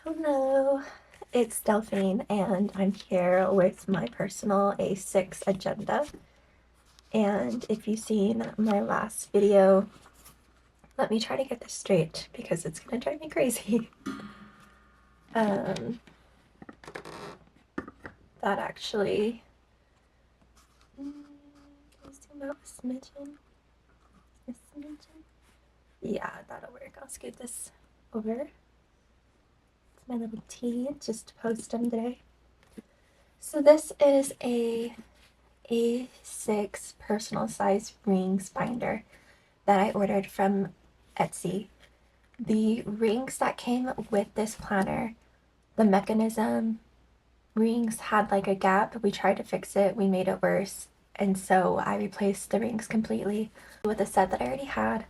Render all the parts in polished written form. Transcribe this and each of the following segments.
Hello, it's Delphine, and I'm here with my personal A6 agenda. And if you've seen my last video, let me try to get this straight because it's gonna drive me crazy. Um, that actually. Can you zoom out a smidgen? A smidgen? Yeah, that'll work. I'll scoot this over. It's my little tea just to post them today. So this is a A6 personal size rings binder that I ordered from Etsy. The rings that came with this planner, the mechanism rings had like a gap. We tried to fix it, we made it worse, and so I replaced the rings completely with a set that I already had.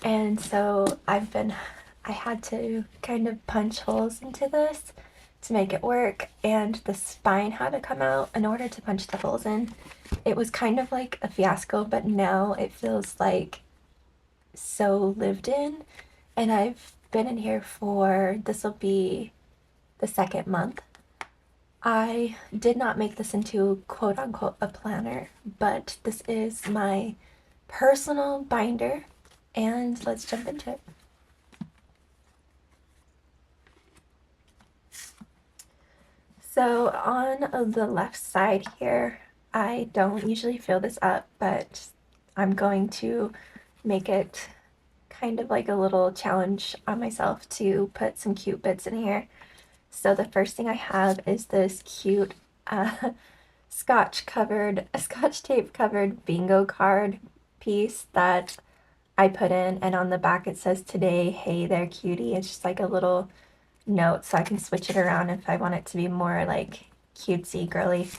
And so I had to kind of punch holes into this to make it work, and the spine had to come out in order to punch the holes in. It was kind of like a fiasco, but now it feels like so lived in, and I've been in here for, this will be the second month. I did not make this into quote unquote a planner, but this is my personal binder, and let's jump into it. So on the left side here, I don't usually fill this up, but I'm going to make it kind of like a little challenge on myself to put some cute bits in here. So the first thing I have is this cute scotch tape covered bingo card piece that I put in, and on the back it says today, hey there cutie. It's just like a little note so I can switch it around if I want it to be more like cutesy girly.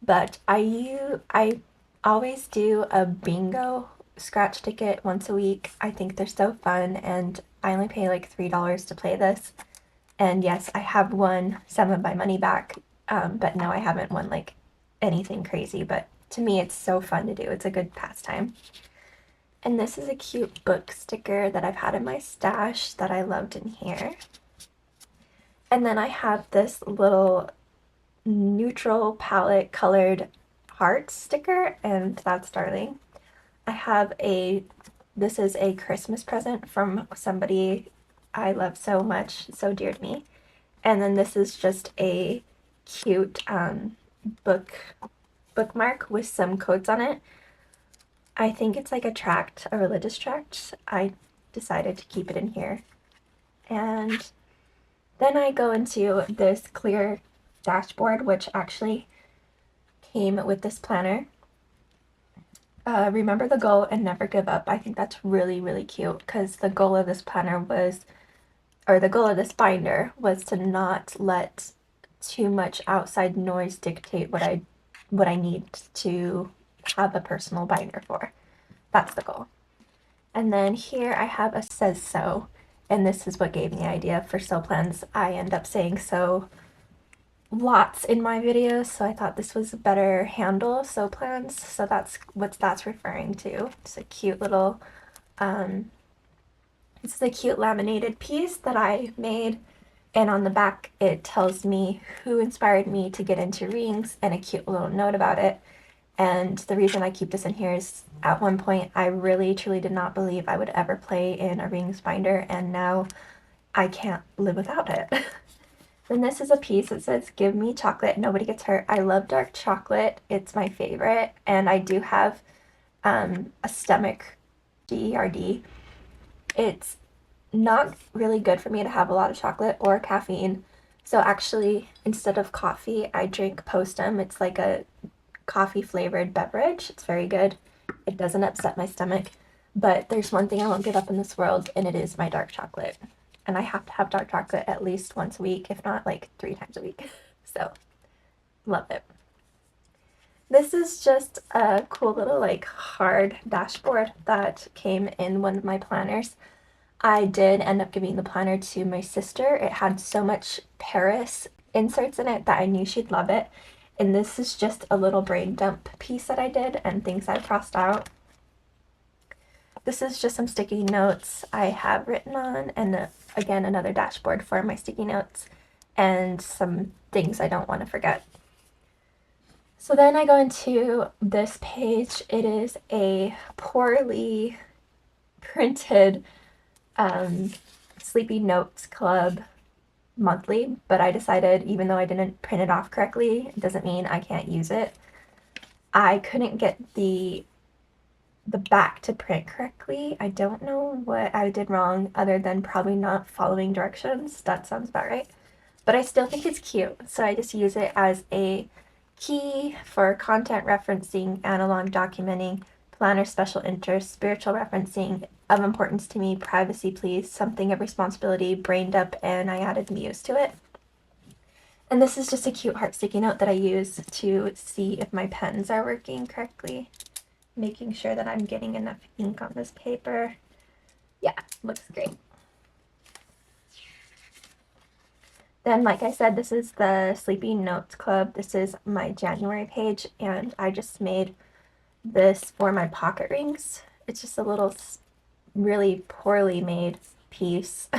But I always do a bingo scratch ticket once a week. I think they're so fun, and I only pay like $3 to play this. And yes, I have won some of my money back, but no, I haven't won like anything crazy. But to me, it's so fun to do. It's a good pastime. And this is a cute book sticker that I've had in my stash that I loved in here. And then I have this little neutral palette colored heart sticker, and that's darling. I have this is a Christmas present from somebody I love so much, so dear to me. And then this is just a cute bookmark with some quotes on it. I think it's like a tract, a religious tract. I decided to keep it in here. And then I go into this clear dashboard, which actually came with this planner. Remember the goal and never give up. I think that's really, really cute because the goal of this planner was, or the goal of this binder was to not let too much outside noise dictate what I need to have a personal binder for. That's the goal. And then here I have a says so, and this is what gave me the idea for sew plans. I end up saying so lots in my videos, so I thought this was a better handle, sew plans. So that's what that's referring to. It's a cute little this is a cute laminated piece that I made, and on the back it tells me who inspired me to get into rings and a cute little note about it. And the reason I keep this in here is at one point I really truly did not believe I would ever play in a rings binder, and now I can't live without it. Then this is a piece that says, give me chocolate, nobody gets hurt. I love dark chocolate. It's my favorite. And I do have a stomach GERD. It's not really good for me to have a lot of chocolate or caffeine. So actually, instead of coffee, I drink Postum. It's like a coffee flavored beverage. It's very good. It doesn't upset my stomach. But there's one thing I won't give up in this world, and it is my dark chocolate. And I have to have dark chocolate at least once a week, if not like 3 times a week. So, love it. This is just a cool little like hard dashboard that came in one of my planners. I did end up giving the planner to my sister. It had so much Paris inserts in it that I knew she'd love it. And this is just a little brain dump piece that I did and things I crossed out. this is just some sticky notes I have written on, and again, another dashboard for my sticky notes, and some things I don't want to forget. So then I go into this page. It is a poorly printed Sleepy Notes Club monthly, but I decided, even though I didn't print it off correctly, it doesn't mean I can't use it. I couldn't get the back to print correctly. I don't know what I did wrong other than probably not following directions. That sounds about right. But I still think it's cute, so I just use it as a key for content referencing, analog documenting, planner special interest, spiritual referencing, of importance to me, privacy please, something of responsibility, brain dump, and I added muse to it. And this is just a cute heart sticky note that I use to see if my pens are working correctly, making sure that I'm getting enough ink on this paper. Yeah, looks great. Then, like I said, this is the Sleepy Notes Club. This is my January page, and I just made this for my pocket rings. It's just a little really poorly made piece,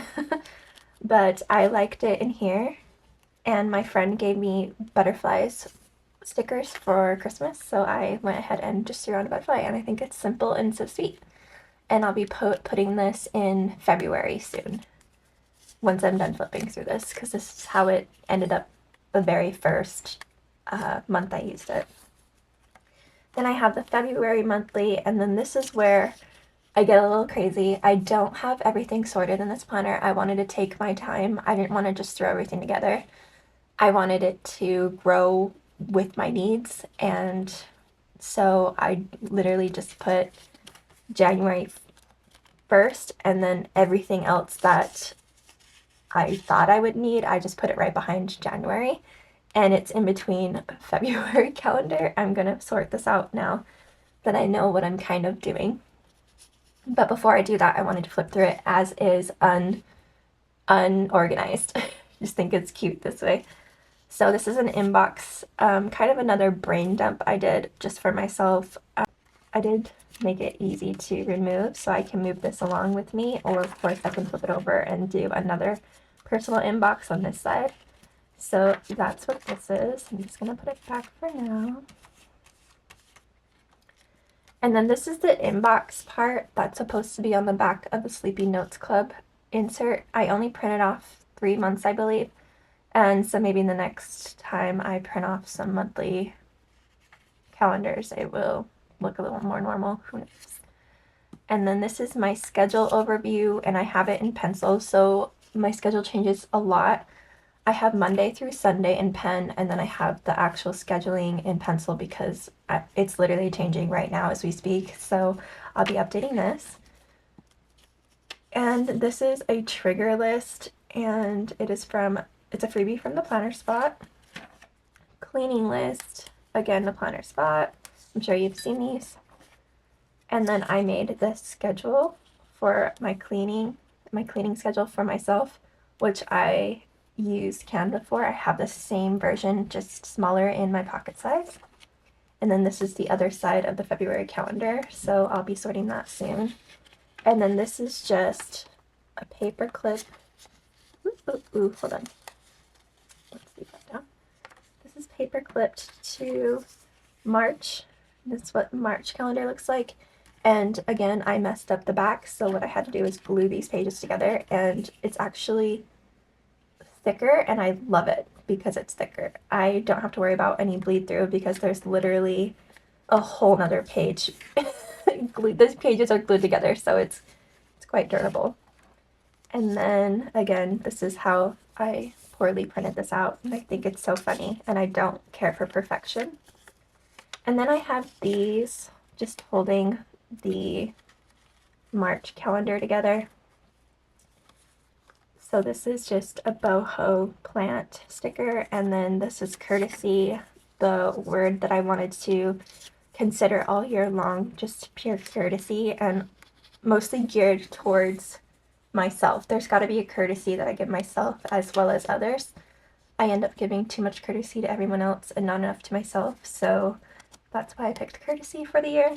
but I liked it in here, and my friend gave me butterflies stickers for Christmas, so I went ahead and just threw on a butterfly, and I think it's simple and so sweet. And I'll be putting this in February soon, once I'm done flipping through this, because this is how it ended up the very first month I used it. Then I have the February monthly, and then this is where I get a little crazy. I don't have everything sorted in this planner. I wanted to take my time. I didn't want to just throw everything together. I wanted it to grow with my needs, and so I literally just put January 1st, and then everything else that I thought I would need, I just put it right behind January, and it's in between February calendar. I'm gonna sort this out now that I know what I'm kind of doing. But before I do that, I wanted to flip through it as is unorganized. Just think it's cute this way. So this is an inbox, kind of another brain dump I did just for myself. I did make it easy to remove, so I can move this along with me, or of course I can flip it over and do another personal inbox on this side. So that's what this is. I'm just gonna put it back for now. And then this is the inbox part that's supposed to be on the back of the Sleepy Notes Club insert. I only printed off 3 months, I believe. And so maybe the next time I print off some monthly calendars, it will look a little more normal. Who knows? And then this is my schedule overview, and I have it in pencil, so my schedule changes a lot. I have Monday through Sunday in pen, and then I have the actual scheduling in pencil because it's literally changing right now as we speak, so I'll be updating this. And this is a trigger list, and it's a freebie from the Planner Spot. Cleaning list, again, the Planner Spot. I'm sure you've seen these. And then I made this schedule for my cleaning schedule for myself, which I use Canva for. I have the same version, just smaller in my pocket size. And then this is the other side of the February calendar, so I'll be sorting that soon. And then this is just a paper clip. Ooh, hold on. Let's leave that down. This is paper clipped to March. This is what the March calendar looks like. And again, I messed up the back, so what I had to do is glue these pages together, and it's actually thicker, and I love it because it's thicker. I don't have to worry about any bleed through because there's literally a whole nother page. These pages are glued together, so it's quite durable. And then again, this is how I poorly printed this out, and I think it's so funny, and I don't care for perfection. And then I have these just holding the March calendar together. So this is just a boho plant sticker, and then this is courtesy, the word that I wanted to consider all year long, just pure courtesy, and mostly geared towards myself. There's got to be a courtesy that I give myself as well as others. I end up giving too much courtesy to everyone else and not enough to myself, so that's why I picked courtesy for the year.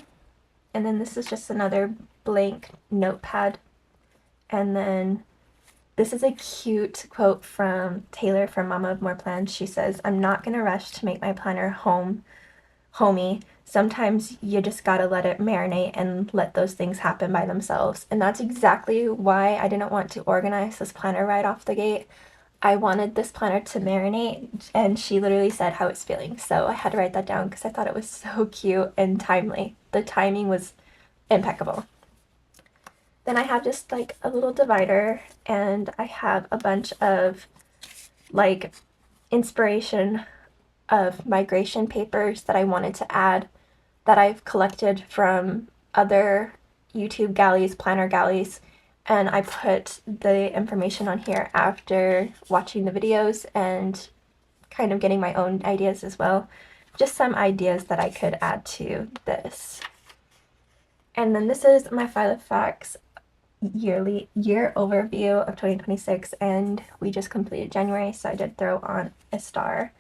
And then this is just another blank notepad. And then this is a cute quote from Taylor from Mama of More Plans. She says, "I'm not gonna rush to make my planner homey. Sometimes you just gotta let it marinate and let those things happen by themselves." And that's exactly why I didn't want to organize this planner right off the gate. I wanted this planner to marinate, and she literally said how it's feeling. So I had to write that down because I thought it was so cute and timely. The timing was impeccable. Then I have just like a little divider, and I have a bunch of like inspiration of migration papers that I wanted to add that I've collected from other YouTube galleys, planner galleys, and I put the information on here after watching the videos and kind of getting my own ideas as well. Just some ideas that I could add to this. And then this is my Filofax year overview of 2026, and we just completed January, so I did throw on a star.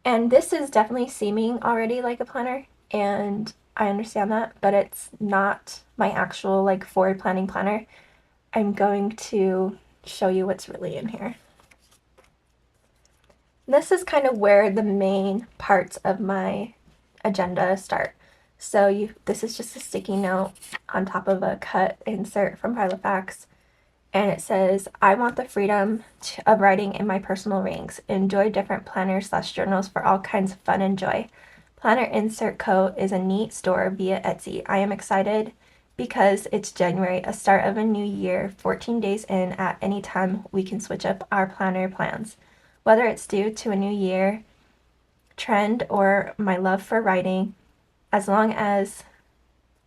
And this is definitely seeming already like a planner, and I understand that, but it's not my actual like forward planning planner. I'm going to show you what's really in here. This is kind of where the main parts of my agenda start. So this is just a sticky note on top of a cut insert from Filofax, and it says, "I want the freedom of writing in my personal rings. Enjoy different planners/journals for all kinds of fun and joy. Planner Insert Co. is a neat store via Etsy. I am excited because it's January, a start of a new year. 14 days in, at any time we can switch up our planner plans. Whether it's due to a new year trend or my love for writing, as long as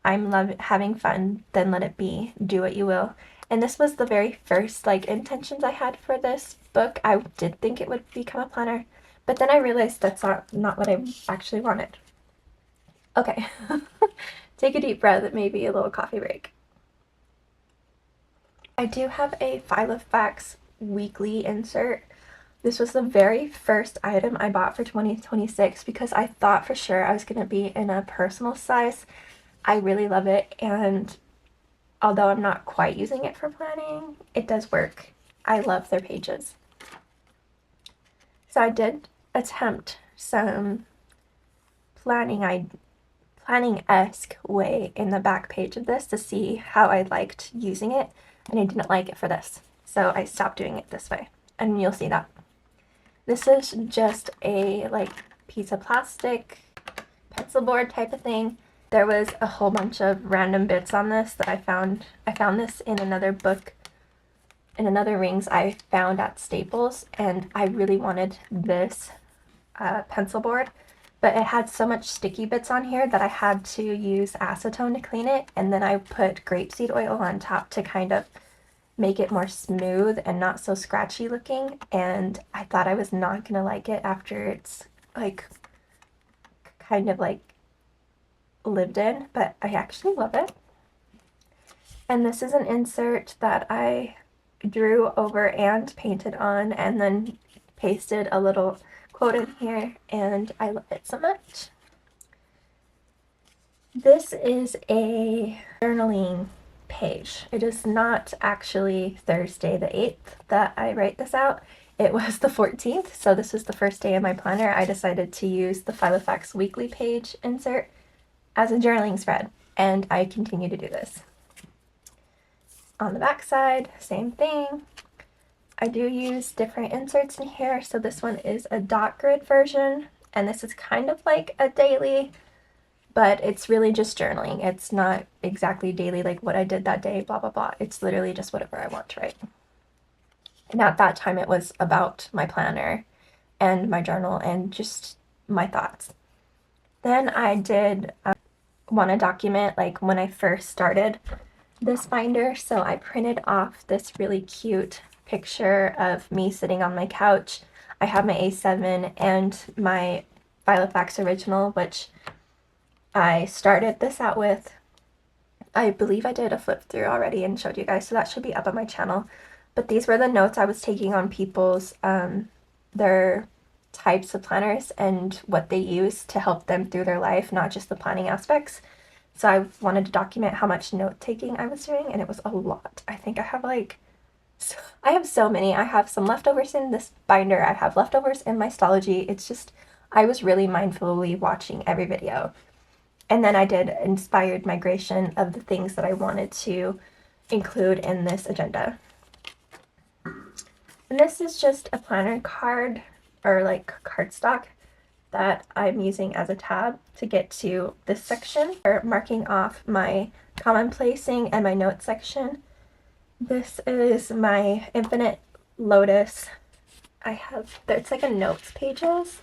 I'm having fun, then let it be. Do what you will." And this was the very first like intentions I had for this book. I did think it would become a planner, but then I realized that's not what I actually wanted. Okay, take a deep breath, maybe a little coffee break. I do have a Filofax weekly insert. This was the very first item I bought for 2026 because I thought for sure I was going to be in a personal size. I really love it, and although I'm not quite using it for planning, it does work. I love their pages. So I did attempt some planning-esque way in the back page of this to see how I liked using it, and I didn't like it for this. So I stopped doing it this way, and you'll see that. This is just a like piece of plastic pencil board type of thing. There was a whole bunch of random bits on this that I found. I found this in another book, in another rings I found at Staples, and I really wanted this pencil board, but it had so much sticky bits on here that I had to use acetone to clean it, and then I put grapeseed oil on top to kind of make it more smooth and not so scratchy looking, and I thought I was not gonna like it after it's like kind of like lived in, but I actually love it. And this is an insert that I drew over and painted on, and then pasted a little quote in here, and I love it so much. This is a journaling page. It is not actually Thursday the 8th that I write this out. It was the 14th, so this is the first day of my planner. I decided to use the Filofax weekly page insert as a journaling spread, and I continue to do this. On the back side, same thing. I do use different inserts in here, so this one is a dot grid version, and this is kind of like a daily, but it's really just journaling. It's not exactly daily like what I did that day, blah blah blah. It's literally just whatever I want to write. And at that time it was about my planner and my journal and just my thoughts. Then I did want to document like when I first started this binder, so I printed off this really cute picture of me sitting on my couch. I have my A7 and my Filofax original, which I started this out with. I believe I did a flip through already and showed you guys, so that should be up on my channel. But these were the notes I was taking on people's their types of planners and what they use to help them through their life, not just the planning aspects. So I wanted to document how much note taking I was doing, and it was a lot. I think I have like, I have so many. I have some leftovers in this binder. I have leftovers in my Stology. It's just, I was really mindfully watching every video. And then I did inspired migration of the things that I wanted to include in this agenda. And this is just a planner card, or like cardstock, that I'm using as a tab to get to this section, or marking off my common placing and my notes section. This is my Infinite Lotus. It's like a notes pages,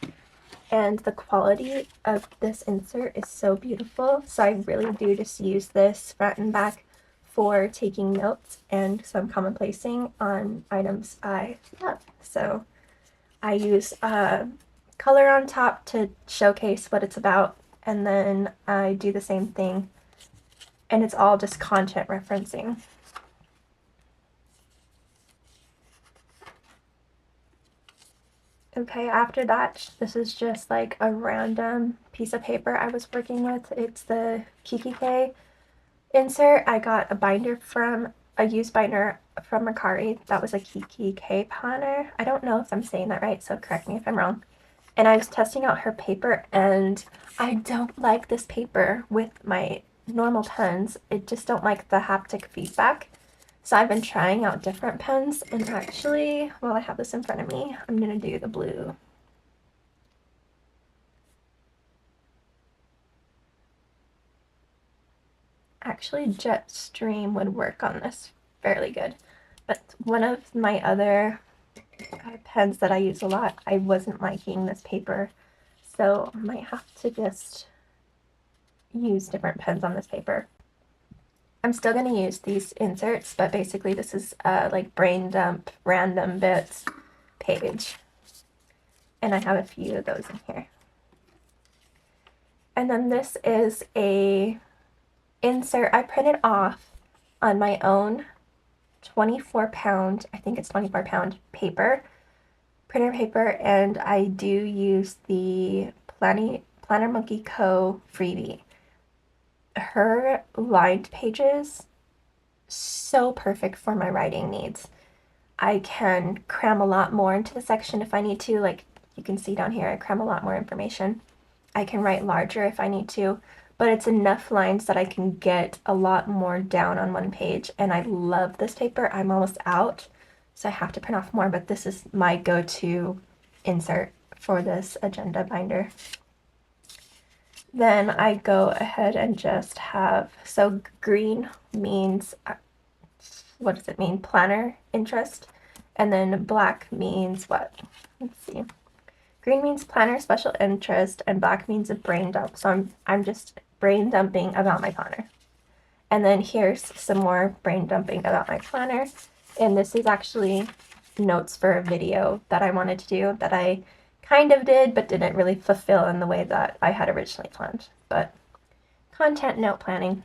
and the quality of this insert is so beautiful. So I really do just use this front and back for taking notes and some common placing on items I love. So I use color on top to showcase what it's about, and then I do the same thing, and it's all just content referencing. Okay, after that, this is just like a random piece of paper I was working with. It's the KikK insert. I got a used binder from Mercari. That was a KikK planner. I don't know if I'm saying that right, so correct me if I'm wrong. And I was testing out her paper, and I don't like this paper with my normal pens. I just don't like the haptic feedback. So I've been trying out different pens, and actually, while I have this in front of me, I'm going to do the blue. Actually, Jetstream would work on this fairly good. But one of my other pens that I use a lot, I wasn't liking this paper. So I might have to just use different pens on this paper. I'm still going to use these inserts, but basically this is like brain dump random bits page. And I have a few of those in here. And then this is a insert I printed off on my own 24-pound, I think it's 24-pound printer paper, and I do use the Planner Monkey Co. freebie. Her lined pages, so perfect for my writing needs. I can cram a lot more into the section if I need to. Like you can see down here, I cram a lot more information. I can write larger if I need to, but it's enough lines that I can get a lot more down on one page. And I love this paper. I'm almost out, so I have to print off more, but this is my go-to insert for this agenda binder. Then I go ahead and just have, so green means, what does it mean? Planner interest. And then black means what? Let's see. Green means planner special interest, and black means a brain dump. So I'm just brain dumping about my planner. And then here's some more brain dumping about my planner. And this is actually notes for a video that I wanted to do that I kind of did, but didn't really fulfill in the way that I had originally planned. But content note planning.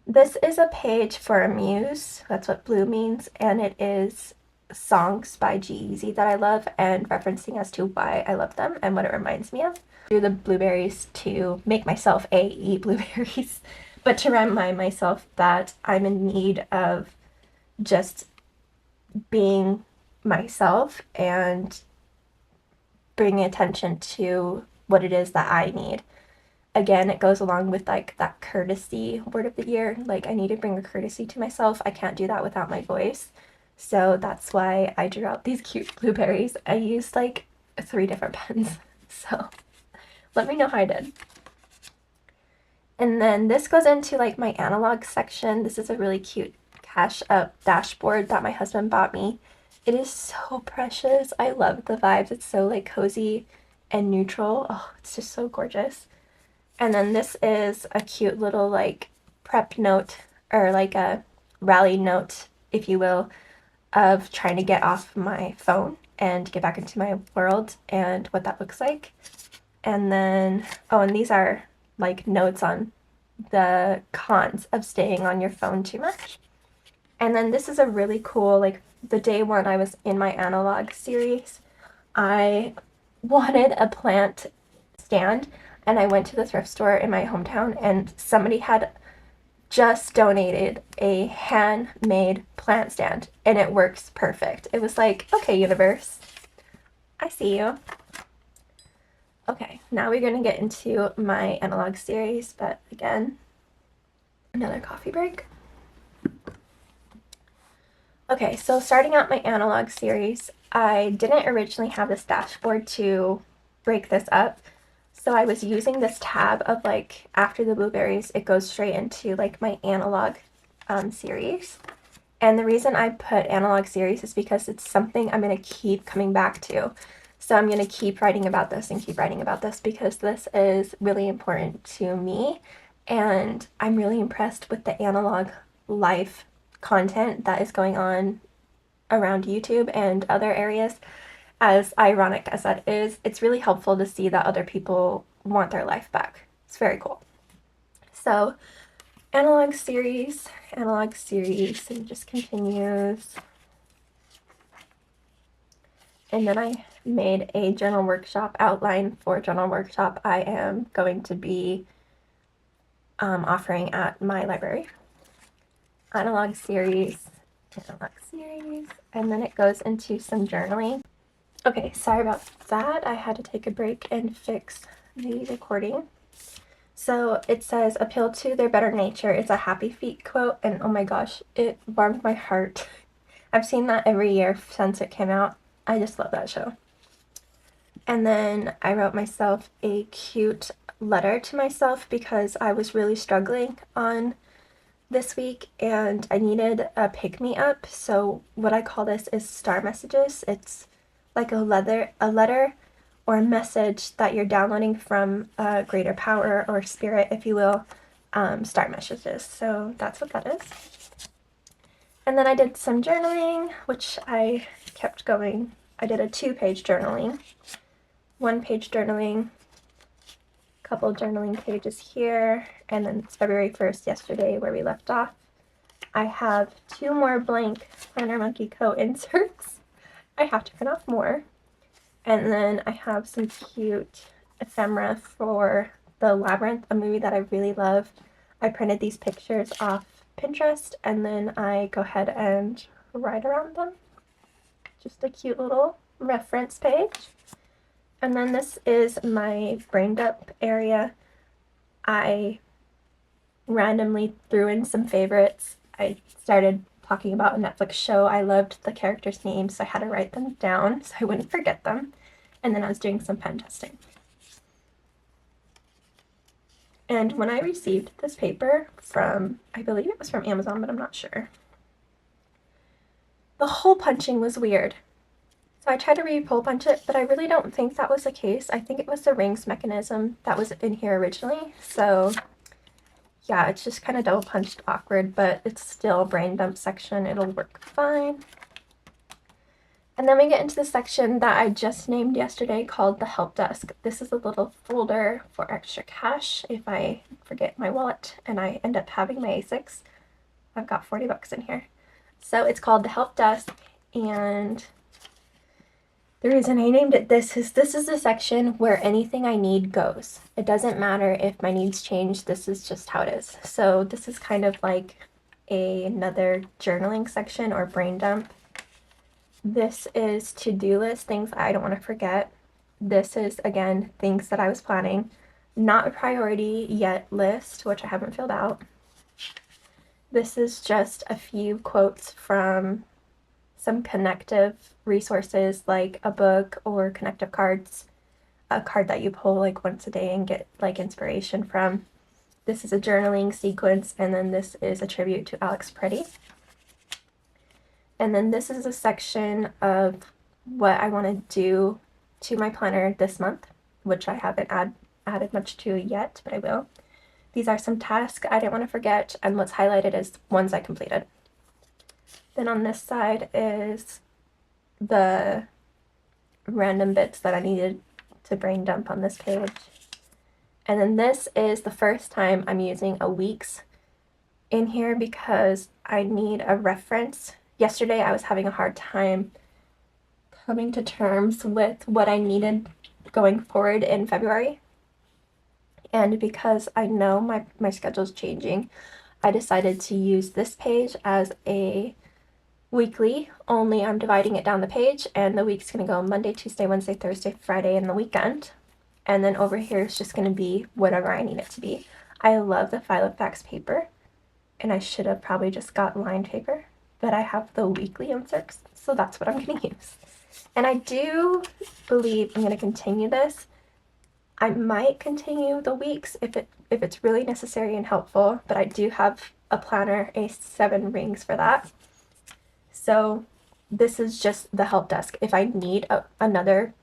This is a page for a muse. That's what blue means. And it is songs by G-Eazy that I love, and referencing as to why I love them and what it reminds me of. Do the blueberries to make myself eat blueberries, but to remind myself that I'm in need of just being myself and bringing attention to what it is that I need. Again, it goes along with like that courtesy word of the year. Like I need to bring a courtesy to myself. I can't do that without my voice. So that's why I drew out these cute blueberries. I used like 3 different pens. So let me know how I did. And then this goes into like my analog section. This is a really cute cash up dashboard that my husband bought me. It is so precious. I love the vibes. It's so like cozy and neutral. Oh, it's just so gorgeous. And then this is a cute little like prep note, or like a rally note, if you will, of trying to get off my phone and get back into my world and what that looks like. And then, oh, and these are like notes on the cons of staying on your phone too much. And then this is a really cool, like the day one I was in my analog series, I wanted a plant stand, and I went to the thrift store in my hometown, and somebody had just donated a handmade plant stand, and it works perfect. It was like, okay, universe, I see you. Okay, now we're gonna get into my analog series, but again, another coffee break. Okay, so starting out my analog series, I didn't originally have this dashboard to break this up. So I was using this tab of like after the blueberries, it goes straight into like my analog series. And the reason I put analog series is because it's something I'm going to keep coming back to. So I'm going to keep writing about this and keep writing about this because this is really important to me. And I'm really impressed with the analog life content that is going on around YouTube and other areas. As ironic as that is, it's really helpful to see that other people want their life back. It's very cool. So analog series, and it just continues. And then I made a journal workshop outline for journal workshop I am going to be offering at my library. Analog series, and then it goes into some journaling. Okay, sorry about that. I had to take a break and fix the recording. So it says, appeal to their better nature is a Happy Feet quote, and oh my gosh, it warmed my heart. I've seen that every year since it came out. I just love that show. And then I wrote myself a cute letter to myself because I was really struggling on this week and I needed a pick-me-up. So what I call this is star messages. It's like a letter or a message that you're downloading from a greater power or spirit, if you will, star messages. So that's what that is. And then I did some journaling, which I kept going. I did a 2-page journaling, 1-page journaling, couple journaling pages here, and then it's February 1st, yesterday, where we left off. I have 2 more blank Planner Monkey Co. inserts. I have to print off more. And then I have some cute ephemera for The Labyrinth, a movie that I really love. I printed these pictures off Pinterest, and then I go ahead and write around them. Just a cute little reference page. And then this is my brain dump area. I randomly threw in some favorites. I started talking about a Netflix show. I loved the characters' names, so I had to write them down so I wouldn't forget them. And then I was doing some pen testing. And when I received this paper from, I believe it was from Amazon, but I'm not sure, the hole punching was weird. So I tried to re-hole punch it, but I really don't think that was the case. I think it was the rings mechanism that was in here originally. So yeah, it's just kind of double punched awkward, but it's still a brain dump section. It'll work fine. And then we get into the section that I just named yesterday called the help desk. This is a little folder for extra cash if I forget my wallet and I end up having my A6. I've got 40 bucks in here. So it's called the help desk, and the reason I named it this is the section where anything I need goes. It doesn't matter if my needs change, this is just how it is. So this is kind of like another journaling section or brain dump. This is to-do list, things I don't want to forget. This is, again, things that I was planning. Not a priority yet list, which I haven't filled out. This is just a few quotes from some connective resources like a book or connective cards, a card that you pull like once a day and get like inspiration from. This is a journaling sequence, and then this is a tribute to Alex Preddy. And then this is a section of what I want to do to my planner this month, which I haven't added much to yet, but I will. These are some tasks I didn't want to forget, and what's highlighted is ones I completed. Then on this side is the random bits that I needed to brain dump on this page. And then this is the first time I'm using a weeks in here because I need a reference. Yesterday I was having a hard time coming to terms with what I needed going forward in February. And because I know my schedule's changing, I decided to use this page as a weekly, only I'm dividing it down the page, and the week's going to go Monday, Tuesday, Wednesday, Thursday, Friday, and the weekend. And then over here is just going to be whatever I need it to be. I love the Filofax paper, and I should have probably just got lined paper, but I have the weekly inserts, so that's what I'm going to use. And I do believe I'm going to continue this. I might continue the weeks if it's really necessary and helpful, but I do have a planner, a 7 rings for that. So this is just the help desk. If I need another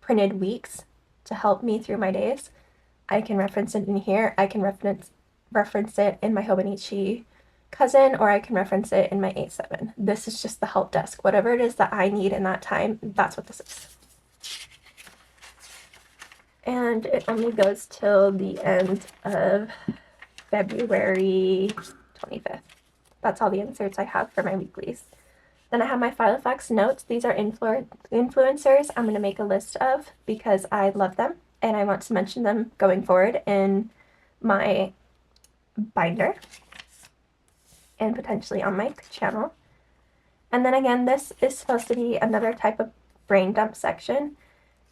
printed weeks to help me through my days, I can reference it in here. I can reference it in my Hobonichi cousin, or I can reference it in my 8-7. This is just the help desk. Whatever it is that I need in that time, that's what this is. And it only goes till the end of February 25th. That's all the inserts I have for my weeklies. Then I have my Filofax notes. These are influencers I'm going to make a list of because I love them and I want to mention them going forward in my binder and potentially on my channel. And then again, this is supposed to be another type of brain dump section.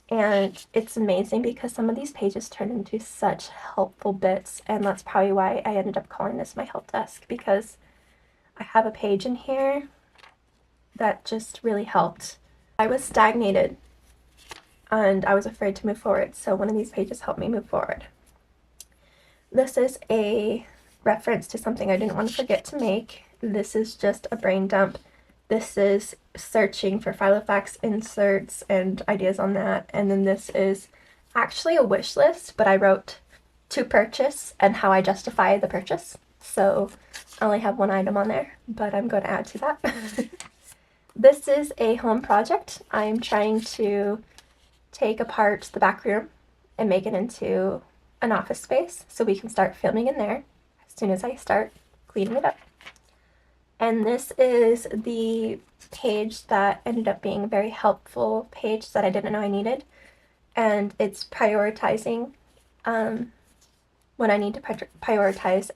And it's amazing because some of these pages turn into such helpful bits, and that's probably why I ended up calling this my help desk, because I have a page in here that just really helped. I was stagnated and I was afraid to move forward, so one of these pages helped me move forward. This is a reference to something I didn't want to forget to make. This is just a brain dump. This is searching for Filofax inserts and ideas on that. And then this is actually a wish list, but I wrote to purchase and how I justify the purchase. So I only have one item on there, but I'm going to add to that. This is a home project. I'm trying to take apart the back room and make it into an office space so we can start filming in there as soon as I start cleaning it up. And this is the page that ended up being a very helpful page that I didn't know I needed. And it's prioritizing when I need to prioritize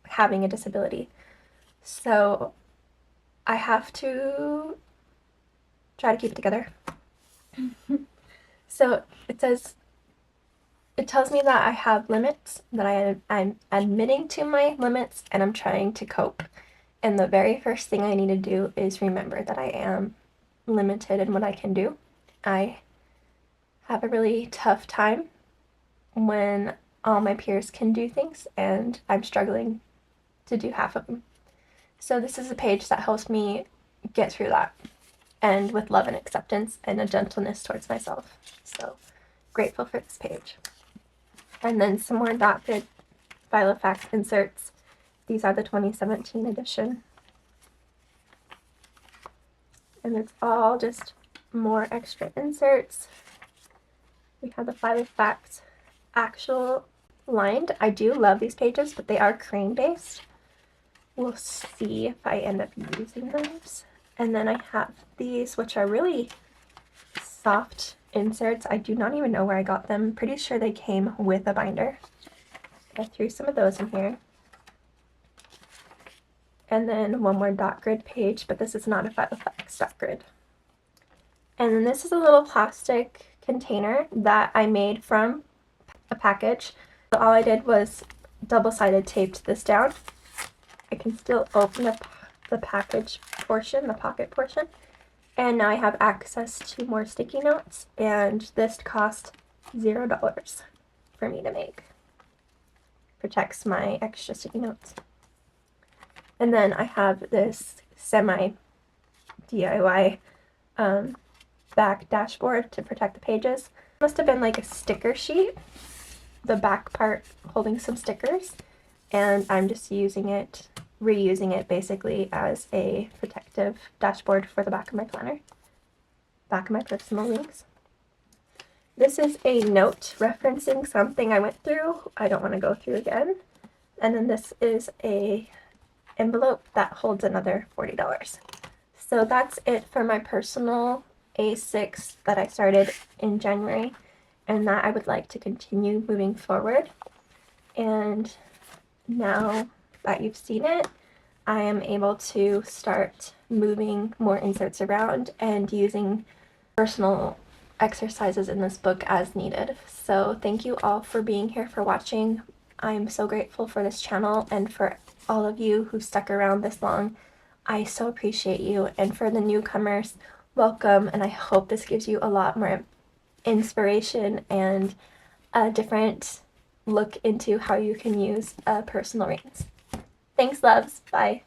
having a disability. So I have to try to keep it together. So it tells me that I have limits, that I'm admitting to my limits, and I'm trying to cope. And the very first thing I need to do is remember that I am limited in what I can do. I have a really tough time when all my peers can do things and I'm struggling to do half of them. So this is a page that helps me get through that, and with love and acceptance and a gentleness towards myself. So grateful for this page. And then some more dot-grid Filofax inserts. These are the 2017 edition. And it's all just more extra inserts. We have the Filofax actual lined. I do love these pages, but they are crane based. We'll see if I end up using those. And then I have these, which are really soft inserts. I do not even know where I got them. Pretty sure they came with a binder. I threw some of those in here. And then one more dot grid page, but this is not a Filofax dot grid. And then this is a little plastic container that I made from a package. So all I did was double-sided taped this down. I can still open up the package portion, the pocket portion. And now I have access to more sticky notes, and this cost $0 for me to make. Protects my extra sticky notes. And then I have this semi DIY back dashboard to protect the pages. Must have been like a sticker sheet, the back part holding some stickers, and I'm just reusing it basically as a protective dashboard for the back of my planner, back of my personal links. This is a note referencing something I went through. I don't want to go through again. And then this is a envelope that holds another $40. So that's it for my personal A6 that I started in January. and that I would like to continue moving forward. And now that you've seen it, I am able to start moving more inserts around and using personal exercises in this book as needed. So thank you all for being here, for watching. I'm so grateful for this channel and for all of you who stuck around this long. I so appreciate you. And for the newcomers, welcome, and I hope this gives you a lot more inspiration and a different look into how you can use personal rings. Thanks, loves. Bye.